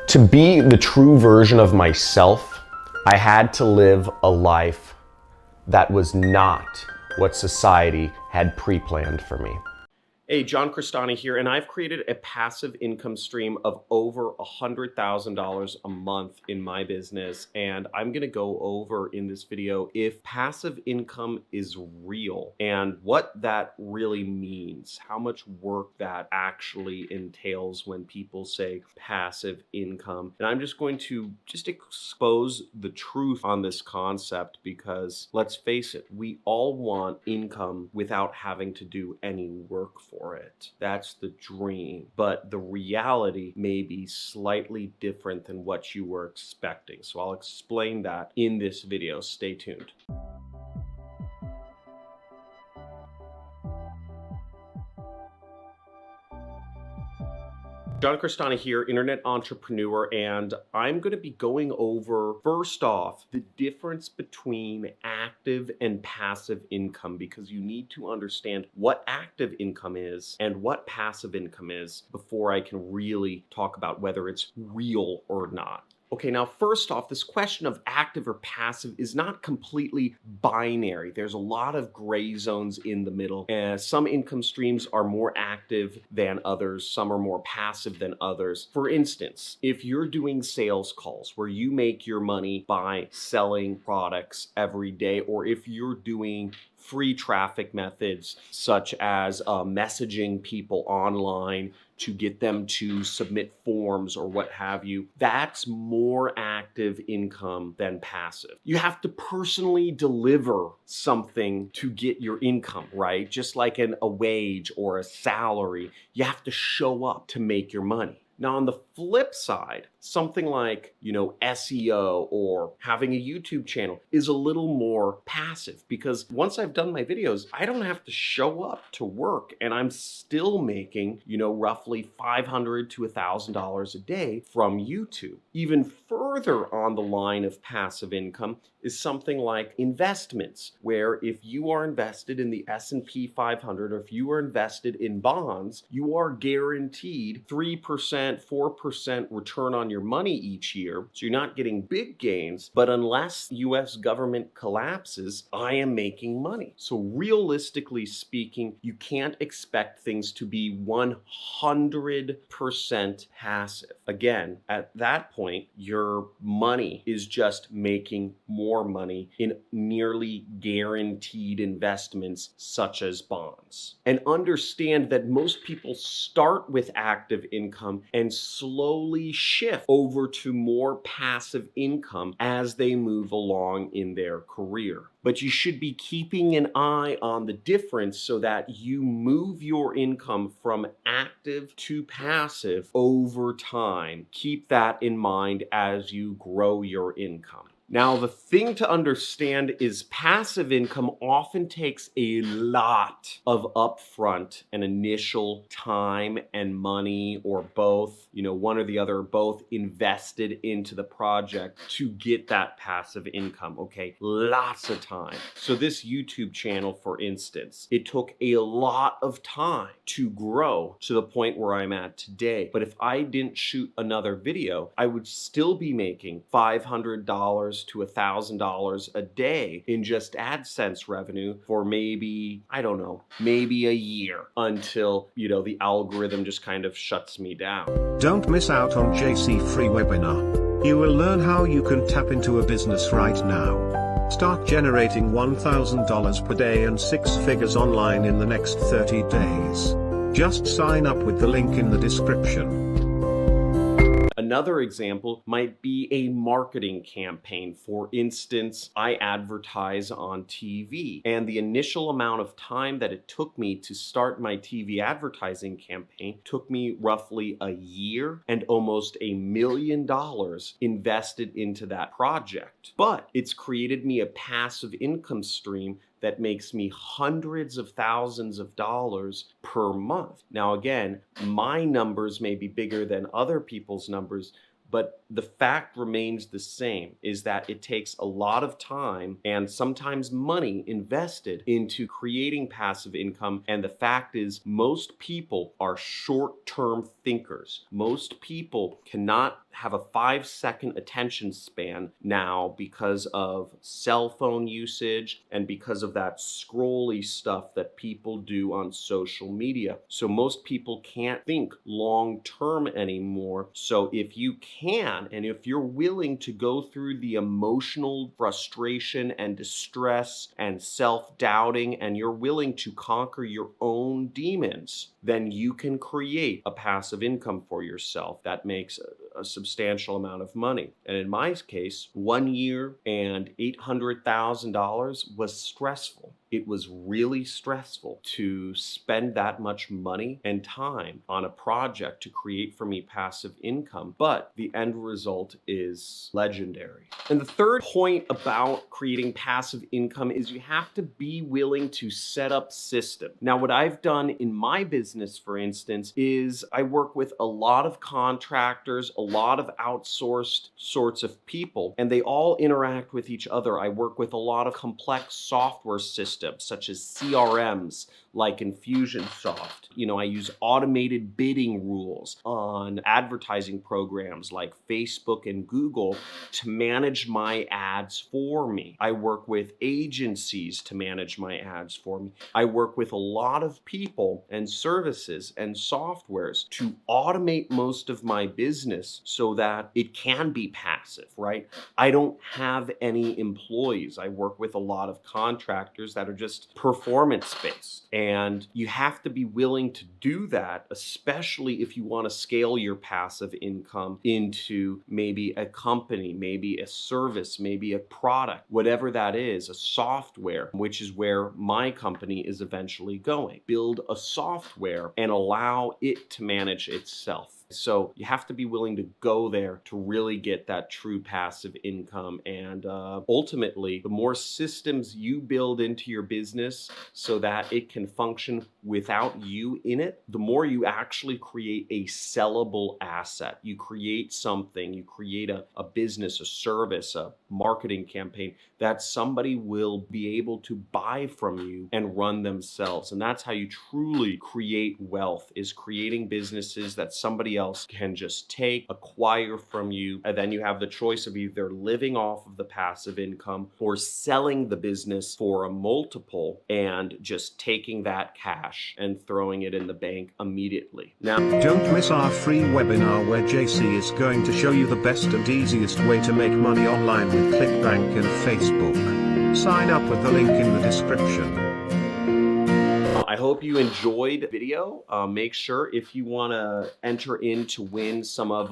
To be the true version of myself, I had to live a life that was not what society had pre-planned for me. Hey, John Crestani here, and I've created a passive income stream of over $100,000 a month in my business, and I'm gonna go over in this video if passive income is real and what that really means, how much work that actually entails when people say passive income. And I'm just going to expose the truth on this concept because let's face it, we all want income without having to do any work for it. That's the dream, but the reality may be slightly different than what you were expecting. So I'll explain that in this video. Stay tuned. John Crestani here, internet entrepreneur, and I'm going to be going over, first off, the difference between active and passive income, because you need to understand what active income is and what passive income is before I can really talk about whether it's real or not. Okay, now first off, this question of active or passive is not completely binary. There's a lot of gray zones in the middle. Some income streams are more active than others. Some are more passive than others. For instance, if you're doing sales calls where you make your money by selling products every day, or if you're doing free traffic methods such as messaging people online to get them to submit forms or what have you, that's more active income than passive. You have to personally deliver something to get your income, right? Just like a wage or a salary, you have to show up to make your money. Now, on the flip side, something like, SEO or having a YouTube channel is a little more passive because once I've done my videos, I don't have to show up to work and I'm still making, roughly $500 to $1,000 a day from YouTube. Even further on the line of passive income is something like investments, where if you are invested in the S&P 500 or if you are invested in bonds, you are guaranteed 3%, 4% return on your money each year. So you're not getting big gains, but unless US government collapses, I am making money. So realistically speaking, you can't expect things to be 100% passive. Again, at that point, your money is just making more money in nearly guaranteed investments such as bonds. And understand that most people start with active income and slowly shift over to more passive income as they move along in their career. But you should be keeping an eye on the difference so that you move your income from active to passive over time. Keep that in mind as you grow your income. Now, the thing to understand is passive income often takes a lot of upfront and initial time and money, or both, one or the other, both invested into the project to get that passive income, okay? Lots of time. So this YouTube channel, for instance, it took a lot of time to grow to the point where I'm at today. But if I didn't shoot another video, I would still be making $500 to $1,000 a day in just AdSense revenue for maybe a year until, the algorithm just kind of shuts me down. Don't miss out on JC free webinar. You will learn how you can tap into a business right now. Start generating $1,000 per day and 6 figures online in the next 30 days. Just sign up with the link in the description. Another example might be a marketing campaign. For instance, I advertise on TV, and the initial amount of time that it took me to start my TV advertising campaign took me roughly a year and almost $1 million invested into that project. But it's created me a passive income stream that makes me hundreds of thousands of dollars per month. Now again, my numbers may be bigger than other people's numbers, But the fact remains the same, is that it takes a lot of time and sometimes money invested into creating passive income. And the fact is, most people are short-term thinkers. Most people cannot have a 5-second attention span now because of cell phone usage and because of that scrolly stuff that people do on social media. So most people can't think long term anymore. So if you can, and if you're willing to go through the emotional frustration and distress and self-doubting, and you're willing to conquer your own demons, then you can create a passive income for yourself that makes a substantial amount of money. And in my case, 1 year and $800,000 was stressful. It was really stressful to spend that much money and time on a project to create for me passive income, but the end result is legendary. And the third point about creating passive income is you have to be willing to set up systems. Now, what I've done in my business, for instance, is I work with a lot of contractors, a lot of outsourced sorts of people, and they all interact with each other. I work with a lot of complex software systems, such as CRMs like Infusionsoft. I use automated bidding rules on advertising programs like Facebook and Google to manage my ads for me. I work with agencies to manage my ads for me. I work with a lot of people and services and softwares to automate most of my business so that it can be passive, right? I don't have any employees. I work with a lot of contractors that are just performance-based. And you have to be willing to do that, especially if you want to scale your passive income into maybe a company, maybe a service, maybe a product, whatever that is, a software, which is where my company is eventually going. Build a software and allow it to manage itself. So you have to be willing to go there to really get that true passive income. And ultimately, the more systems you build into your business so that it can function without you in it, the more you actually create a sellable asset. You create something, you create a business, a service, a marketing campaign that somebody will be able to buy from you and run themselves. And that's how you truly create wealth, is creating businesses that somebody else can just take, acquire from you, and then you have the choice of either living off of the passive income or selling the business for a multiple and just taking that cash and throwing it in the bank immediately. Now, don't miss our free webinar where JC is going to show you the best and easiest way to make money online with ClickBank and Facebook. Sign up with the link in the description. I hope you enjoyed the video. Make sure, if you want to enter in to win some of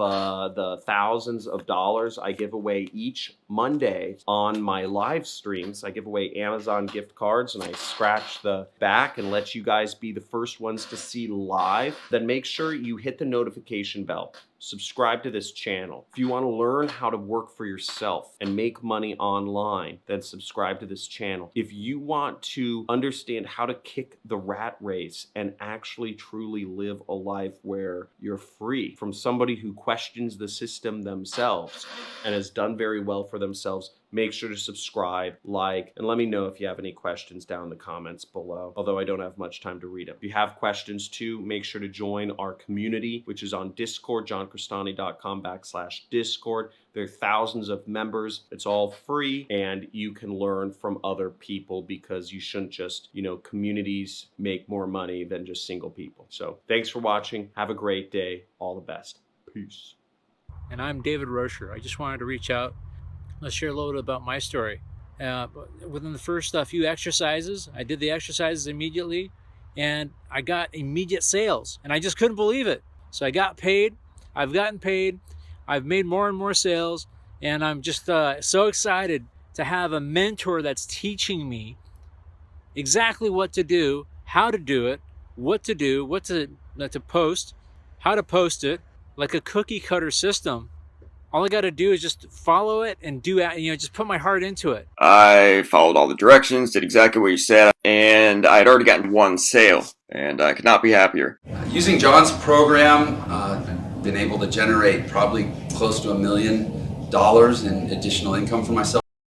the thousands of dollars I give away each Monday on my live streams. I give away Amazon gift cards, and I scratch the back and let you guys be the first ones to see live. Then make sure you hit the notification bell. Subscribe to this channel. If you want to learn how to work for yourself and make money online, then subscribe to this channel. If you want to understand how to kick the rat race and actually truly live a life where you're free from somebody who questions the system themselves and has done very well for themselves, make sure to subscribe, like, and let me know if you have any questions down in the comments below, although I don't have much time to read them. If you have questions too, make sure to join our community, which is on Discord, johncristani.com/Discord. There are thousands of members. It's all free, and you can learn from other people, because you shouldn't just, communities make more money than just single people. So thanks for watching. Have a great day. All the best. Peace. And I'm David Rocher. I just wanted to reach out. Let's share a little bit about my story. Within the first few exercises, I did the exercises immediately, and I got immediate sales, and I just couldn't believe it. So I got paid. I've gotten paid. I've made more and more sales, and I'm just so excited to have a mentor that's teaching me exactly what to do, how to do it, what to do, what to post, how to post it, like a cookie cutter system. All I got to do is just follow it and do it, just put my heart into it. I followed all the directions, did exactly what you said, and I had already gotten one sale, and I could not be happier. Using John's program, been able to generate probably close to $1 million in additional income for myself.